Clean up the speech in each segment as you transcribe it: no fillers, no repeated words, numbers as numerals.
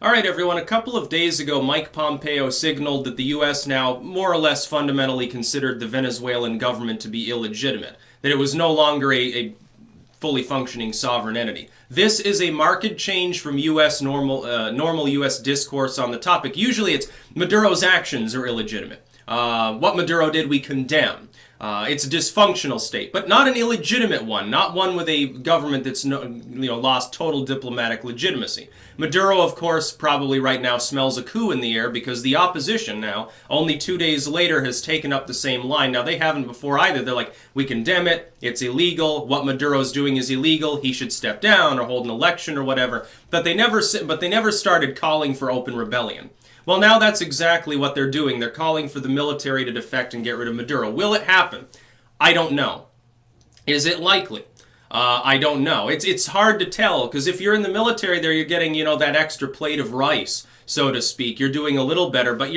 All right, everyone, a couple of days ago, Mike Pompeo signaled that the U.S. now more or less fundamentally considered the Venezuelan government to be illegitimate, that it was no longer a fully functioning sovereign entity. This is a marked change from U.S. normal U.S. discourse on the topic. Usually it's Maduro's actions are illegitimate. What Maduro did, we condemn. It's a dysfunctional state, but not an illegitimate one, not one with a government that's lost total diplomatic legitimacy. Maduro, of course, probably right now smells a coup in the air because the opposition now, only 2 days later, has taken up the same line. Now, they haven't before either. They're like, we condemn it, it's illegal, what Maduro's doing is illegal, he should step down or hold an election or whatever. But they never started calling for open rebellion. Well, now that's exactly what they're doing. They're calling for the military to defect and get rid of Maduro. Will it happen? I don't know. Is it likely? I don't know. It's hard to tell, because if you're in the military there, you're getting, that extra plate of rice, so to speak. You're doing a little better, but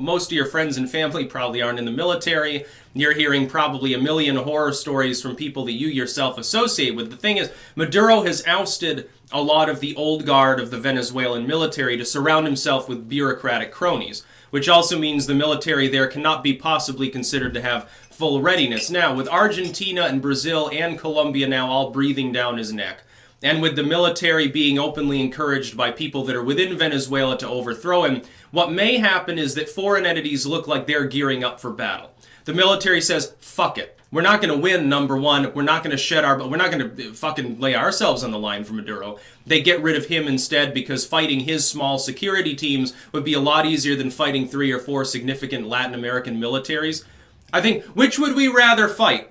most of your friends and family probably aren't in the military. You're hearing probably a million horror stories from people that you yourself associate with. The thing is, Maduro has ousted a lot of the old guard of the Venezuelan military to surround himself with bureaucratic cronies, which also means the military there cannot be possibly considered to have full readiness. Now, with Argentina and Brazil and Colombia now all breathing down his neck, and with the military being openly encouraged by people that are within Venezuela to overthrow him, what may happen is that foreign entities look like they're gearing up for battle. The military says, fuck it. We're not going to win, number one. We're not going to we're not going to fucking lay ourselves on the line for Maduro. They get rid of him instead because fighting his small security teams would be a lot easier than fighting 3 or 4 significant Latin American militaries. I think, which would we rather fight?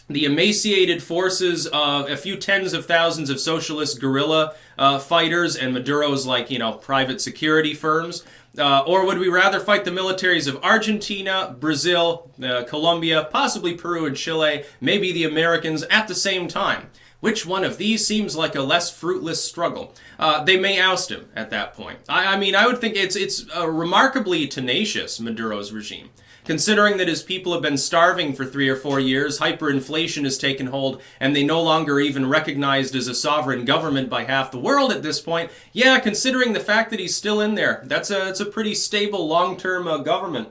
The emaciated forces of a few tens of thousands of socialist guerrilla fighters and Maduro's, private security firms? Or would we rather fight the militaries of Argentina, Brazil, Colombia, possibly Peru and Chile, maybe the Americans at the same time? Which one of these seems like a less fruitless struggle? They may oust him at that point. I would think it's remarkably tenacious, Maduro's regime. Considering that his people have been starving for 3 or 4 years, hyperinflation has taken hold, and they no longer even recognized as a sovereign government by half the world at this point, yeah, considering the fact that he's still in there, it's a pretty stable long-term government.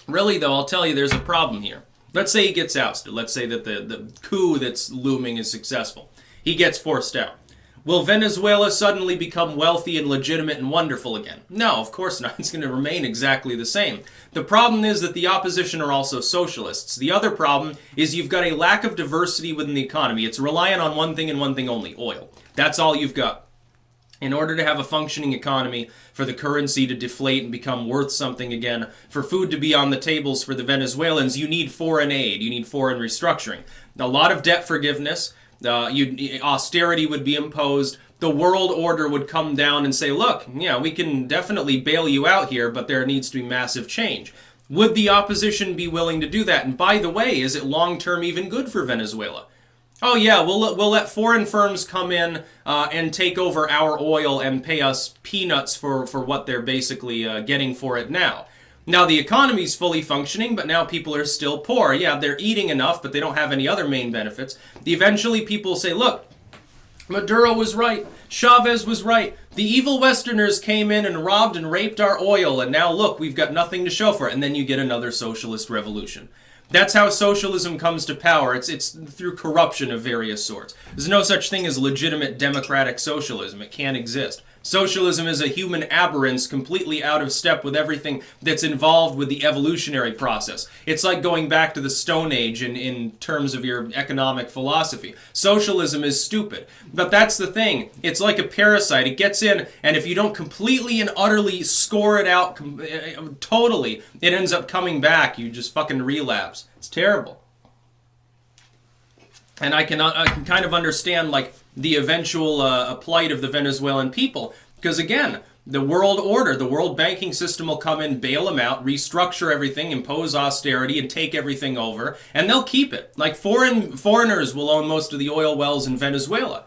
Really, though, I'll tell you, there's a problem here. Let's say he gets ousted. Let's say that the coup that's looming is successful. He gets forced out. Will Venezuela suddenly become wealthy and legitimate and wonderful again? No, of course not. It's going to remain exactly the same. The problem is that the opposition are also socialists. The other problem is you've got a lack of diversity within the economy. It's reliant on one thing and one thing only, oil. That's all you've got. In order to have a functioning economy, for the currency to deflate and become worth something again, for food to be on the tables for the Venezuelans, you need foreign aid. You need foreign restructuring. A lot of debt forgiveness. Austerity would be imposed. The world order would come down and say, look, we can definitely bail you out here, but there needs to be massive change. Would the opposition be willing to do that? And by the way, is it long-term even good for Venezuela? Oh yeah, we'll let foreign firms come in and take over our oil and pay us peanuts for what they're basically getting for it now. Now, the economy's fully functioning, but now people are still poor. Yeah, they're eating enough, but they don't have any other main benefits. Eventually, people say, look, Maduro was right. Chavez was right. The evil Westerners came in and robbed and raped our oil, and now, look, we've got nothing to show for it. And then you get another socialist revolution. That's how socialism comes to power. It's through corruption of various sorts. There's no such thing as legitimate democratic socialism. It can't exist. Socialism is a human aberrance completely out of step with everything that's involved with the evolutionary process. It's like going back to the Stone Age in terms of your economic philosophy. Socialism is stupid. But that's the thing. It's like a parasite. It gets in, and if you don't completely and utterly score it out totally, it ends up coming back. You just fucking relapse. It's terrible. And I can kind of understand, the eventual plight of the Venezuelan people. Because again, the world order, the world banking system will come in, bail them out, restructure everything, impose austerity, and take everything over, and they'll keep it. Foreigners will own most of the oil wells in Venezuela.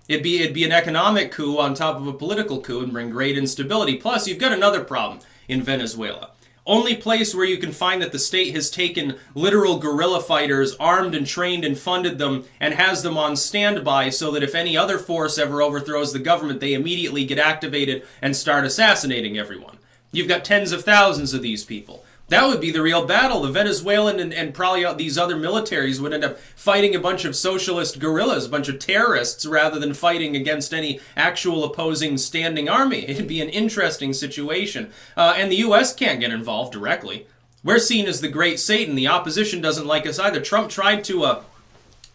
It'd be an economic coup on top of a political coup and bring great instability. Plus, you've got another problem in Venezuela. only place where you can find that the state has taken literal guerrilla fighters, armed and trained and funded them, and has them on standby so that if any other force ever overthrows the government, they immediately get activated and start assassinating everyone. You've got tens of thousands of these people. That would be the real battle. The Venezuelan and probably these other militaries would end up fighting a bunch of socialist guerrillas, a bunch of terrorists, rather than fighting against any actual opposing standing army. It'd be an interesting situation. And the U.S. can't get involved directly. We're seen as the great Satan. The opposition doesn't like us either. Trump tried to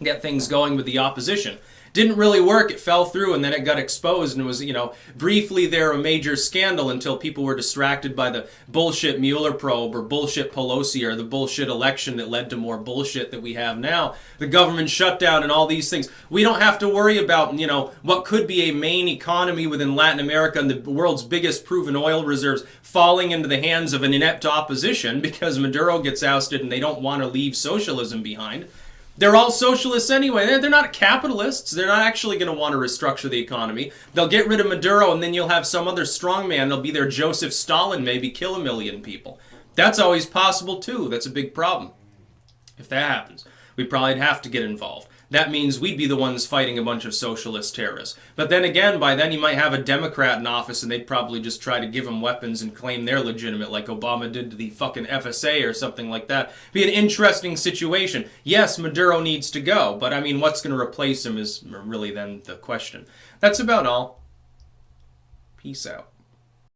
get things going with the opposition. Didn't really work. It fell through, and then it got exposed, and was, briefly there a major scandal until people were distracted by the bullshit Mueller probe or bullshit Pelosi or the bullshit election that led to more bullshit that we have now. The government shutdown and all these things. We don't have to worry about, what could be a main economy within Latin America and the world's biggest proven oil reserves falling into the hands of an inept opposition because Maduro gets ousted and they don't want to leave socialism behind. They're all socialists anyway. They're not capitalists. They're not actually going to want to restructure the economy. They'll get rid of Maduro, and then you'll have some other strongman. They'll be their Joseph Stalin, maybe kill 1 million people. That's always possible, too. That's a big problem. If that happens, we'd probably have to get involved. That means we'd be the ones fighting a bunch of socialist terrorists. But then again, by then you might have a Democrat in office and they'd probably just try to give them weapons and claim they're legitimate like Obama did to the fucking FSA or something like that. Be an interesting situation. Yes, Maduro needs to go, but I mean, what's going to replace him is really then the question. That's about all. Peace out.